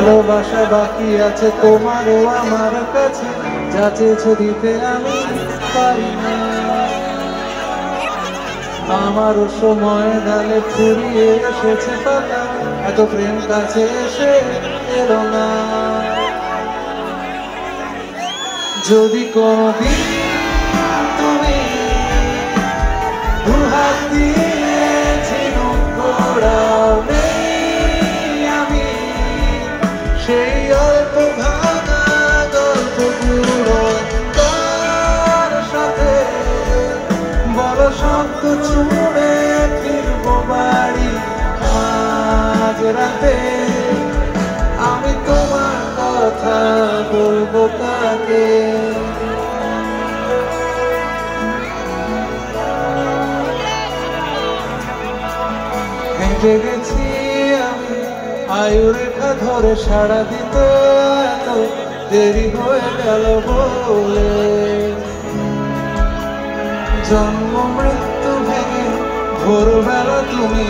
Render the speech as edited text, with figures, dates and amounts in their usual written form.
ভালোবাসা বাকি আছে তোমারও আমার কাছে, যা চেয়েছো দিতে আমি পারি না। আমারও সময় ঢালে ফুরিয়ে এসেছে পাতা, এত প্রেম কাছে এসে এলো না। যদি কোনদিন তুমি দুহাত দিয়ে ঝিনুক কুড়াও, আমি সেই অল্প ভাঙা গল্পগুলো তার সাথে বড় শব্দ ছুঁড়ে ফিরবো বাড়ি আজ রাতে। আমি তোমার কথা বলবো কাকে? হেঁটে গেছি আমি আয়ু রেখা ধরে, সাড়া দিতে এত দেরি হয়ে গেল বলে। জন্ম মৃত্যু ভেঙে ভোরবেলা তুমি